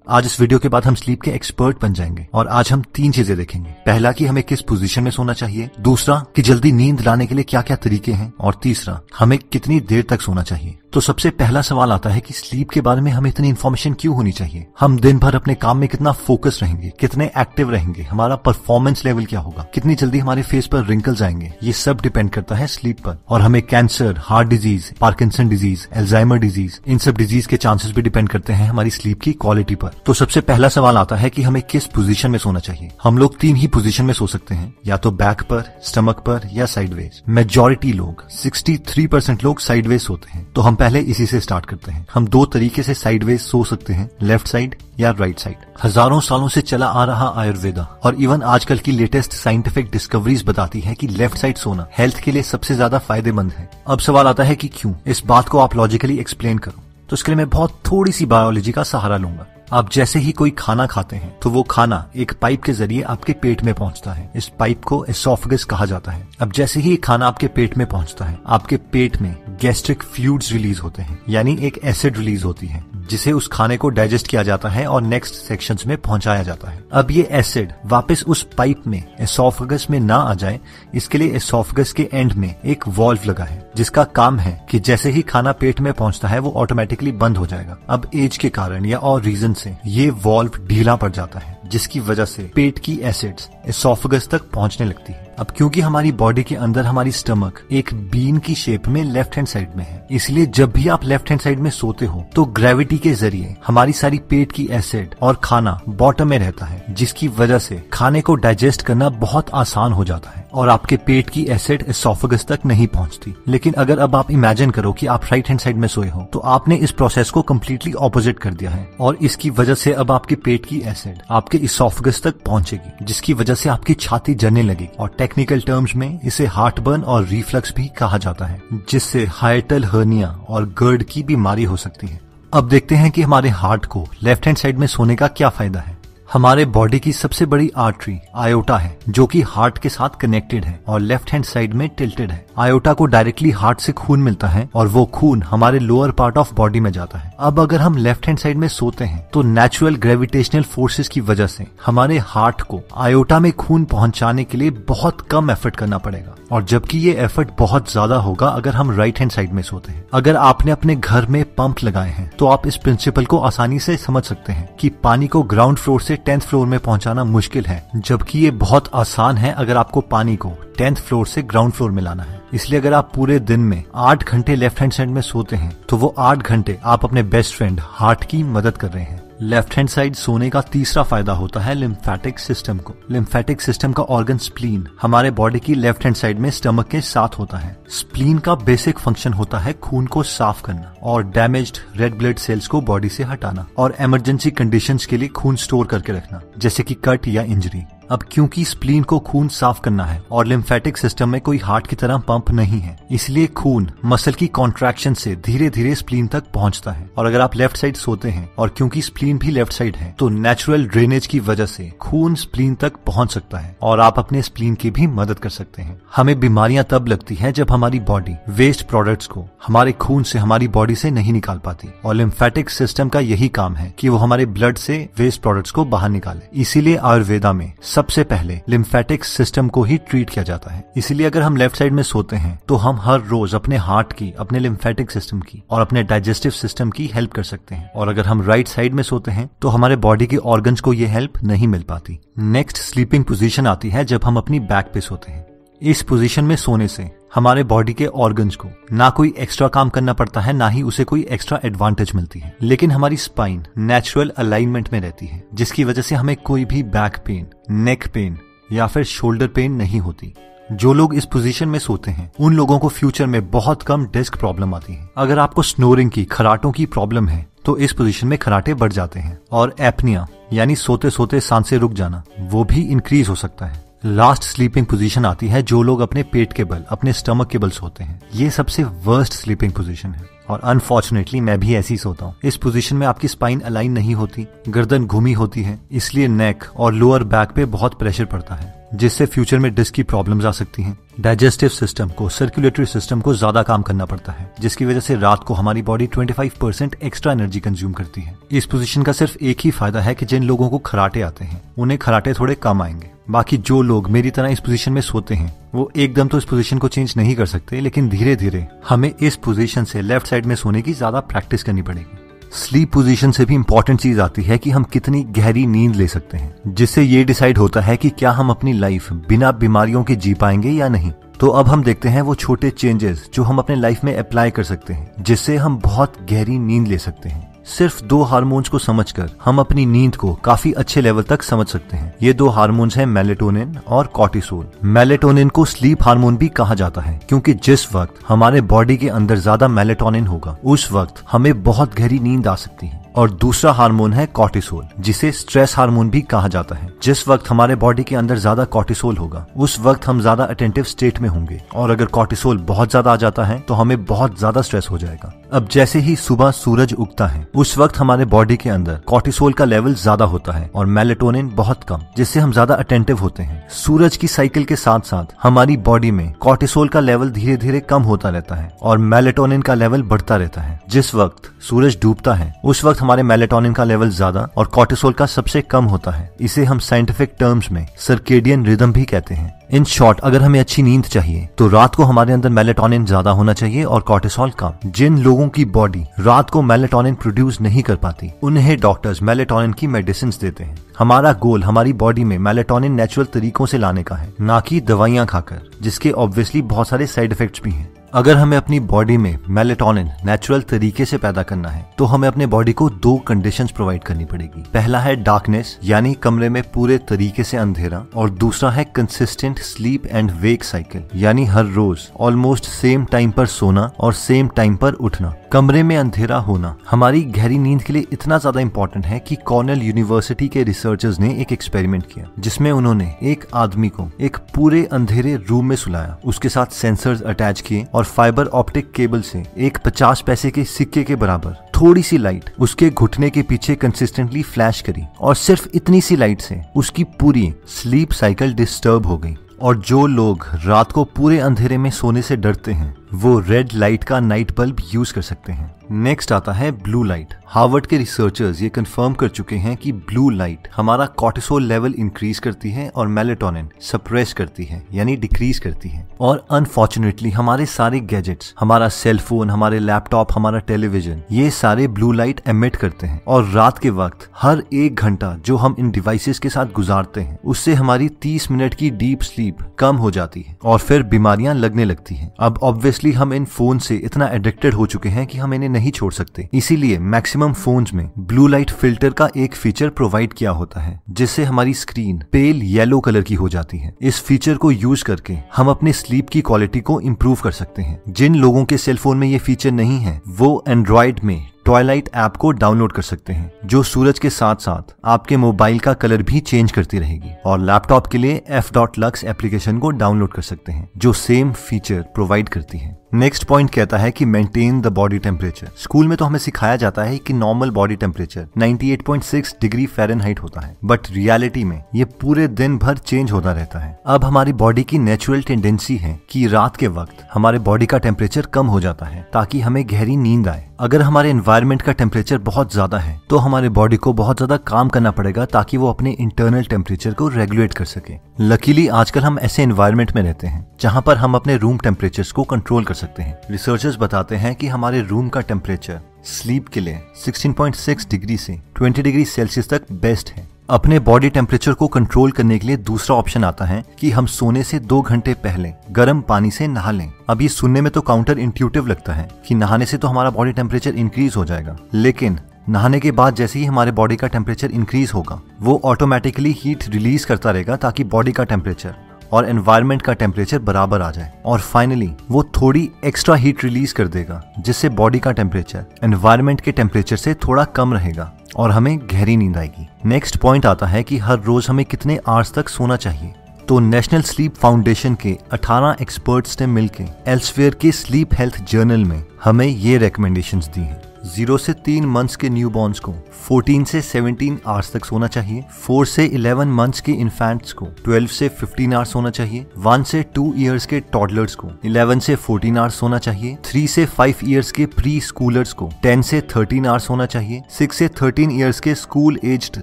आज इस वीडियो के बाद हम स्लीप के एक्सपर्ट बन जाएंगे और आज हम 3 चीजें देखेंगे। पहला कि हमें किस पोजीशन में सोना चाहिए, दूसरा कि जल्दी नींद लाने के लिए क्या क्या तरीके हैं, और तीसरा हमें कितनी देर तक सोना चाहिए। तो सबसे पहला सवाल आता है कि स्लीप के बारे में हमें इतनी इन्फॉर्मेशन क्यों होनी चाहिए। हम दिन भर अपने काम में कितना फोकस रहेंगे, कितने एक्टिव रहेंगे, हमारा परफॉर्मेंस लेवल क्या होगा, कितनी जल्दी हमारे फेस पर रिंकल्स आएंगे, ये सब डिपेंड करता है स्लीप पर। और हमें cancer, heart disease, Parkinson disease, Alzheimer disease, इन सब डिजीज के चांसेस भी डिपेंड करते हैं हमारी स्लीप की क्वालिटी पर। तो सबसे पहला सवाल आता है कि हमें किस पोजीशन में सोना चाहिए। हम लोग 3 ही पोजीशन में सो सकते हैं, या तो बैक पर, स्टमक पर या साइडवेज। मेजॉरिटी लोग 63% लोग साइडवेज सोते हैं। तो हम पहले इसी से स्टार्ट करते हैं। हम 2 तरीके से साइडवेज सो सकते हैं, लेफ्ट साइड या राइट साइड। हजारों सालों से चला आ रहा आयुर्वेदा और इवन आजकल की लेटेस्ट साइंटिफिक डिस्कवरीज बताती है कि लेफ्ट साइड सोना हेल्थ के लिए सबसे ज्यादा फायदेमंद है। अब सवाल आता है कि क्यों। इस बात को आप लॉजिकली एक्सप्लेन करो, तो इसके लिए मैं बहुत थोड़ी सी बायोलॉजी का सहारा लूंगा। आप जैसे ही कोई खाना खाते हैं तो वो खाना एक पाइप के जरिए आपके पेट में पहुंचता है। इस पाइप को एसोफेगस कहा जाता है। अब जैसे ही खाना आपके पेट में पहुंचता है, आपके पेट में गैस्ट्रिक फ्लूइड्स रिलीज होते हैं, यानी एक एसिड रिलीज होती है जिसे उस खाने को डाइजेस्ट किया जाता है और नेक्स्ट सेक्शंस में पहुंचाया जाता है। अब ये एसिड वापस उस पाइप में एसोफेगस में ना आ जाए, इसके लिए एसोफेगस के एंड में एक वॉल्व लगा है जिसका काम है कि जैसे ही खाना पेट में पहुंचता है वो ऑटोमेटिकली बंद हो जाएगा। अब एज के कारण या और रीजन से ये वॉल्व ढीला पड़ जाता है, जिसकी वजह से पेट की एसिड्स एसोफेगस तक पहुंचने लगती है। अब क्योंकि हमारी बॉडी के अंदर हमारी स्टमक एक बीन की शेप में लेफ्ट हैंड साइड में है, इसलिए जब भी आप लेफ्ट हैंड साइड में सोते हो तो ग्रेविटी के जरिए हमारी सारी पेट की एसिड और खाना बॉटम में रहता है, जिसकी वजह से खाने को डाइजेस्ट करना बहुत आसान हो जाता है और आपके पेट की एसिड एसोफेगस तक नहीं पहुंचती। लेकिन अगर अब आप इमेजिन करो कि आप राइट हैंड साइड में सोए हो, तो आपने इस प्रोसेस को कम्प्लीटली ऑपोजिट कर दिया है और इसकी वजह से अब आपके पेट की एसिड आपके एसोफेगस तक पहुंचेगी, जिसकी वजह से आपकी छाती जलने लगेगी और टेक्निकल टर्म्स में इसे हार्ट बर्न और रिफ्लक्स भी कहा जाता है, जिससे हाइटल हर्निया और गर्ड की बीमारी हो सकती है। अब देखते हैं कि हमारे हार्ट को लेफ्ट हैंड साइड में सोने का क्या फायदा है। हमारे बॉडी की सबसे बड़ी आर्टरी आयोटा है, जो कि हार्ट के साथ कनेक्टेड है और लेफ्ट हैंड साइड में टिल्टेड है। आयोटा को डायरेक्टली हार्ट से खून मिलता है और वो खून हमारे लोअर पार्ट ऑफ बॉडी में जाता है। अब अगर हम लेफ्ट हैंड साइड में सोते हैं तो नेचुरल ग्रेविटेशनल फोर्सेस की वजह से हमारे हार्ट को आयोटा में खून पहुंचाने के लिए बहुत कम एफर्ट करना पड़ेगा, और जबकि ये एफर्ट बहुत ज्यादा होगा अगर हम राइट हैंड साइड में सोते हैं। अगर आपने अपने घर में पंप लगाए हैं तो आप इस प्रिंसिपल को आसानी से समझ सकते हैं कि पानी को ग्राउंड फ्लोर से 10th फ्लोर में पहुंचाना मुश्किल है, जबकि ये बहुत आसान है अगर आपको पानी को 10th फ्लोर से ग्राउंड फ्लोर में लाना है। इसलिए अगर आप पूरे दिन में 8 घंटे लेफ्ट हैंड साइड में सोते हैं तो वो 8 घंटे आप अपने बेस्ट फ्रेंड हार्ट की मदद कर रहे हैं। लेफ्ट हैंड साइड सोने का तीसरा फायदा होता है लिम्फेटिक सिस्टम को। लिम्फेटिक सिस्टम का ऑर्गन स्प्लीन हमारे बॉडी की लेफ्ट हैंड साइड में स्टमक के साथ होता है। स्प्लीन का बेसिक फंक्शन होता है खून को साफ करना और डैमेज्ड रेड ब्लड सेल्स को बॉडी से हटाना और इमरजेंसी कंडीशंस के लिए खून स्टोर करके रखना, जैसे कि कट या इंजरी। अब क्योंकि स्प्लीन को खून साफ करना है और लिम्फेटिक सिस्टम में कोई हार्ट की तरह पंप नहीं है, इसलिए खून मसल की कॉन्ट्रैक्शन से धीरे धीरे स्प्लीन तक पहुंचता है। और अगर आप लेफ्ट साइड सोते हैं और क्योंकि स्प्लीन भी लेफ्ट साइड है, तो नेचुरल ड्रेनेज की वजह से खून स्प्लीन तक पहुंच सकता है और आप अपने स्प्लीन की भी मदद कर सकते हैं। हमें बीमारियां तब लगती हैं जब हमारी बॉडी वेस्ट प्रोडक्ट्स को हमारे खून से हमारी बॉडी से नहीं निकाल पाती, और लिम्फेटिक सिस्टम का यही काम है कि वो हमारे ब्लड से वेस्ट प्रोडक्ट्स को बाहर निकाले। इसीलिए आयुर्वेदा में सबसे पहले लिम्फेटिक सिस्टम को ही ट्रीट किया जाता है। इसीलिए अगर हम लेफ्ट साइड में सोते हैं तो हम हर रोज अपने हार्ट की, अपने लिम्फेटिक सिस्टम की और अपने डाइजेस्टिव सिस्टम की हेल्प कर सकते हैं, और अगर हम राइट साइड में सोते हैं तो हमारे बॉडी के ऑर्गन्स को ये हेल्प नहीं मिल पाती। नेक्स्ट स्लीपिंग पोजीशन आती है जब हम अपनी बैक पे सोते हैं। इस पोजीशन में सोने से हमारे बॉडी के ऑर्गन्स को ना कोई एक्स्ट्रा काम करना पड़ता है, ना ही उसे कोई एक्स्ट्रा एडवांटेज मिलती है, लेकिन हमारी स्पाइन नेचुरल अलाइनमेंट में रहती है, जिसकी वजह से हमें कोई भी बैक पेन, नेक पेन या फिर शोल्डर पेन नहीं होती। जो लोग इस पोजीशन में सोते हैं उन लोगों को फ्यूचर में बहुत कम डिस्क प्रॉब्लम आती है। अगर आपको स्नोरिंग की, खराटों की प्रॉब्लम है तो इस पोजीशन में खराटे बढ़ जाते हैं, और एपनिया यानी सोते सोते सांसें रुक जाना, वो भी इंक्रीज हो सकता है। लास्ट स्लीपिंग पोजीशन आती है जो लोग अपने पेट के बल, अपने स्टमक के बल सोते हैं। ये सबसे वर्स्ट स्लीपिंग पोजीशन है और अनफॉर्चुनेटली मैं भी ऐसी सोता हूँ। इस पोजीशन में आपकी स्पाइन अलाइन नहीं होती, गर्दन घूमी होती है, इसलिए नेक और लोअर बैक पे बहुत प्रेशर पड़ता है। जिससे फ्यूचर में डिस्क की प्रॉब्लम्स आ सकती हैं। डाइजेस्टिव सिस्टम को, सर्कुलेटरी सिस्टम को ज्यादा काम करना पड़ता है, जिसकी वजह से रात को हमारी बॉडी 25% एक्स्ट्रा एनर्जी कंज्यूम करती है। इस पोजीशन का सिर्फ एक ही फायदा है कि जिन लोगों को खराटे आते हैं उन्हें खराटे थोड़े कम आएंगे। बाकी जो लोग मेरी तरह इस पोजीशन में सोते हैं वो एकदम तो इस पोजीशन को चेंज नहीं कर सकते, लेकिन धीरे धीरे हमें इस पोजीशन से लेफ्ट साइड में सोने की ज्यादा प्रैक्टिस करनी पड़ेगी। स्लीप पोजीशन से भी इंपॉर्टेंट चीज आती है कि हम कितनी गहरी नींद ले सकते हैं, जिससे ये डिसाइड होता है कि क्या हम अपनी लाइफ बिना बीमारियों के जी पाएंगे या नहीं। तो अब हम देखते हैं वो छोटे चेंजेस जो हम अपने लाइफ में अप्लाई कर सकते हैं, जिससे हम बहुत गहरी नींद ले सकते हैं। सिर्फ 2 हार्मोन्स को समझकर हम अपनी नींद को काफी अच्छे लेवल तक समझ सकते हैं। ये 2 हार्मोन्स हैं मेलेटोनिन और कॉर्टिसोल। मेलेटोनिन को स्लीप हार्मोन भी कहा जाता है, क्योंकि जिस वक्त हमारे बॉडी के अंदर ज्यादा मेलेटोनिन होगा उस वक्त हमें बहुत गहरी नींद आ सकती है। और दूसरा हार्मोन है कॉर्टिसोल, जिसे स्ट्रेस हार्मोन भी कहा जाता है। जिस वक्त हमारे बॉडी के अंदर ज्यादा कॉर्टिसोल होगा उस वक्त हम ज्यादा अटेंटिव स्टेट में होंगे, और अगर कॉर्टिसोल बहुत ज्यादा आ जाता है तो हमें बहुत ज्यादा स्ट्रेस हो जाएगा। अब जैसे ही सुबह सूरज उगता है उस वक्त हमारे बॉडी के अंदर कॉर्टिसोल का लेवल ज्यादा होता है और मेलेटोनिन बहुत कम, जिससे हम ज्यादा अटेंटिव होते हैं। सूरज की साइकिल के साथ साथ हमारी बॉडी में कॉर्टिसोल का लेवल धीरे धीरे कम होता रहता है और मेलेटोनिन का लेवल बढ़ता रहता है। जिस वक्त सूरज डूबता है उस वक्त हमारे मेलेटोनिन का लेवल ज्यादा और कॉर्टिसोल का सबसे कम होता है। इसे हम साइंटिफिक टर्म्स में सर्केडियन रिदम भी कहते हैं। इन शॉर्ट, अगर हमें अच्छी नींद चाहिए तो रात को हमारे अंदर मेलेटोनिन ज्यादा होना चाहिए और कॉर्टिसोल कम। जिन लोगों की बॉडी रात को मेलेटोनिन प्रोड्यूस नहीं कर पाती उन्हें डॉक्टर्स मेलेटोनिन की मेडिसिन देते हैं। हमारा गोल हमारी बॉडी में मेलेटोनिन नेचुरल तरीकों से लाने का है, ना कि दवाइयां खाकर, जिसके ऑब्वियसली बहुत सारे साइड इफेक्ट्स भी हैं। अगर हमें अपनी बॉडी में मेलेटोनिन नेचुरल तरीके से पैदा करना है तो हमें अपने बॉडी को 2 कंडीशंस प्रोवाइड करनी पड़ेगी। पहला है डार्कनेस, यानी कमरे में पूरे तरीके से अंधेरा, और दूसरा है consistent sleep and wake cycle, यानी हर रोज ऑलमोस्ट सेम टाइम पर सोना और सेम टाइम पर उठना। कमरे में अंधेरा होना हमारी गहरी नींद के लिए इतना ज्यादा इंपॉर्टेंट है कि कॉर्नेल यूनिवर्सिटी के रिसर्चर्स ने एक एक्सपेरिमेंट किया, जिसमें उन्होंने एक आदमी को एक पूरे अंधेरे रूम में सुलाया, उसके साथ सेंसर्स अटैच किए और फाइबर ऑप्टिक केबल से एक 50 पैसे के सिक्के के बराबर थोड़ी सी लाइट उसके घुटने के पीछे कंसिस्टेंटली फ्लैश करी, और सिर्फ इतनी सी लाइट से उसकी पूरी स्लीप साइकिल डिस्टर्ब हो गई। और जो लोग रात को पूरे अंधेरे में सोने से डरते हैं वो रेड लाइट का नाइट बल्ब यूज कर सकते हैं। नेक्स्ट आता है ब्लू लाइट। हार्वर्ड के रिसर्चर्स ये कंफर्म कर चुके हैं कि ब्लू लाइट हमारा कॉर्टिसोल लेवल इंक्रीज करती है और मेलेटोनिन सप्रेस करती है, यानी डिक्रीज करती है। और अनफॉर्चुनेटली हमारे सारे गैजेट्स, हमारा सेल फोन, हमारे लैपटॉप, हमारा टेलीविजन, ये सारे ब्लू लाइट एमिट करते हैं। और रात के वक्त हर 1 घंटा जो हम इन डिवाइसेस के साथ गुजारते हैं उससे हमारी 30 मिनट की डीप स्लीप कम हो जाती है और फिर बीमारियां लगने लगती हैं। अब ऑब्वियसली हम इन फोन से इतना एडिक्टेड हो चुके हैं कि हम इन्हें नहीं छोड़ सकते, इसीलिए मैक्सिमम फोन्स में ब्लू लाइट फिल्टर का एक फीचर प्रोवाइड किया होता है, जिससे हमारी स्क्रीन पेल येलो कलर की हो जाती है। इस फीचर को यूज करके हम अपने स्लीप की क्वालिटी को इंप्रूव कर सकते हैं। जिन लोगों के सेलफोन में ये फीचर नहीं है वो एंड्रॉइड में ट्वाइलाइट ऐप को डाउनलोड कर सकते हैं, जो सूरज के साथ साथ आपके मोबाइल का कलर भी चेंज करती रहेगी। और लैपटॉप के लिए f.lux एप्लीकेशन को डाउनलोड कर सकते हैं जो सेम फीचर प्रोवाइड करती है। नेक्स्ट पॉइंट कहता है कि maintain the body temperature. School में तो हमें सिखाया जाता है कि normal body temperature 98.6 degree Fahrenheit होता है, बट रियलिटी में ये पूरे दिन भर चेंज होता रहता है। अब हमारी बॉडी की नेचुरल टेंडेंसी है कि रात के वक्त हमारे बॉडी का टेम्परेचर कम हो जाता है ताकि हमें गहरी नींद आए। अगर हमारे एनवायरनमेंट का टेम्परेचर बहुत ज्यादा है तो हमारे बॉडी को बहुत ज्यादा काम करना पड़ेगा ताकि वो अपने इंटरनल टेम्परेचर को रेगुलेट कर सके। लकीली आजकल हम ऐसे एनवायरनमेंट में रहते हैं जहां पर हम अपने रूम टेम्परेचर्स को कंट्रोल कर सकते हैं। रिसर्चर्स बताते हैं कि हमारे रूम का टेम्परेचर स्लीप के लिए 16.6 डिग्री से 20 डिग्री सेल्सियस तक बेस्ट है। अपने बॉडी टेम्परेचर को कंट्रोल करने के लिए दूसरा ऑप्शन आता है कि हम सोने से 2 घंटे पहले गर्म पानी से नहा लें। अब ये सुनने में तो काउंटर इंट्यूटिव लगता है कि नहाने से तो हमारा बॉडी टेम्परेचर इंक्रीज हो जाएगा, लेकिन नहाने के बाद जैसे ही हमारे बॉडी का टेम्परेचर इंक्रीज होगा वो ऑटोमेटिकली हीट रिलीज करता रहेगा ताकि बॉडी का टेम्परेचर और एनवायरनमेंट का टेम्परेचर बराबर आ जाए। और फाइनली वो थोड़ी एक्स्ट्रा हीट रिलीज कर देगा जिससे बॉडी का टेम्परेचर एनवायरनमेंट के टेम्परेचर से थोड़ा कम रहेगा और हमें गहरी नींद आएगी। नेक्स्ट पॉइंट आता है कि हर रोज हमें कितने आवर्स तक सोना चाहिए। तो नेशनल स्लीप फाउंडेशन के 18 एक्सपर्ट्स ने मिलकर एल्सवेयर के स्लीप हेल्थ जर्नल में हमें ये रिकमेंडेशंस दी हैं। 0 से 3 मंथ्स के न्यूबॉर्न्स को 14 से 17 आवर्स तक सोना चाहिए। 4 से 11 मंथ्स के इन्फेंट्स को 12 से 15 आवर्स सोना चाहिए। 1 से 2 इयर्स के टॉडलर्स को 11 से 14 आवर्स सोना चाहिए। 3 से 5 इयर्स के प्री स्कूलर्स को 10 से 13 आवर्स सोना चाहिए। 6 से 13 इयर्स के स्कूल एज्ड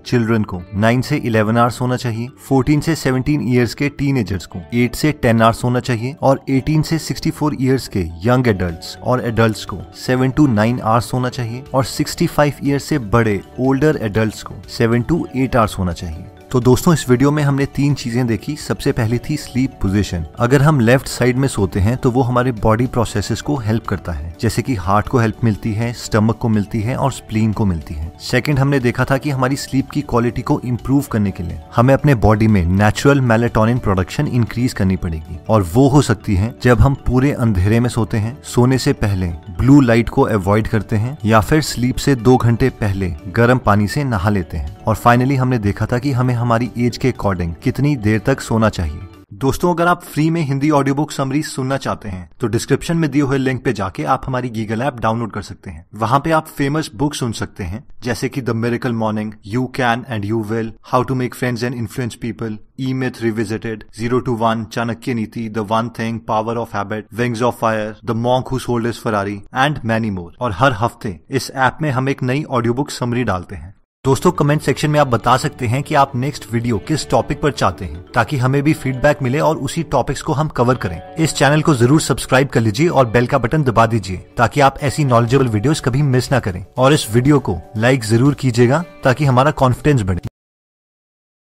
चिल्ड्रन को 9 से 11 आवर्स सोना चाहिए। 14 से 17 इयर्स के टीनेजर्स को 8 से 10 आवर्स सोना चाहिए और 18 से 64 इयर्स के यंग एडल्ट्स और एडल्ट्स को 7 to 9 आवर्स सोना चाहिए और 65 इयर्स से बड़े ओल्डर एडल्ट्स को 7 to 8 आवर्स सोना चाहिए। तो दोस्तों इस वीडियो में हमने 3 चीजें देखी। सबसे पहली थी स्लीप पोजीशन। अगर हम लेफ्ट साइड में सोते हैं तो वो हमारे बॉडी प्रोसेसेस को हेल्प करता है, जैसे कि हार्ट को हेल्प मिलती है, स्टमक को मिलती है और स्प्लीन को मिलती है। सेकंड हमने देखा था कि हमारी स्लीप की क्वालिटी को इम्प्रूव करने के लिए हमें अपने बॉडी में नेचुरल मेलेटोनिन प्रोडक्शन इंक्रीज करनी पड़ेगी और वो हो सकती है जब हम पूरे अंधेरे में सोते हैं, सोने से पहले ब्लू लाइट को अवॉइड करते हैं या फिर स्लीप से 2 घंटे पहले गर्म पानी से नहा लेते हैं। और फाइनली हमने देखा था कि हमें हमारी एज के अकॉर्डिंग कितनी देर तक सोना चाहिए। दोस्तों अगर आप फ्री में हिंदी ऑडियो बुक समरीज सुनना चाहते हैं तो डिस्क्रिप्शन में दिए हुए लिंक पे जाके आप हमारी गीगल ऐप डाउनलोड कर सकते हैं। वहां पे आप फेमस बुक सुन सकते हैं जैसे कि the miracle morning, you can and you will, how to make friends and influence people, E myth revisited, 0 to 1, Chanakya Niti, the one thing, power of habit, wings of fire, the monk who sold his Ferrari and many more. और हर हफ्ते इस app में हम एक नई audio book summary डालते हैं। दोस्तों कमेंट सेक्शन में आप बता सकते हैं कि आप नेक्स्ट वीडियो किस टॉपिक पर चाहते हैं, ताकि हमें भी फीडबैक मिले और उसी टॉपिक्स को हम कवर करें। इस चैनल को जरूर सब्सक्राइब कर लीजिए और बेल का बटन दबा दीजिए ताकि आप ऐसी नॉलेजेबल वीडियोस कभी मिस ना करें। और इस वीडियो को लाइक जरूर कीजिएगा ताकि हमारा कॉन्फिडेंस बढ़े।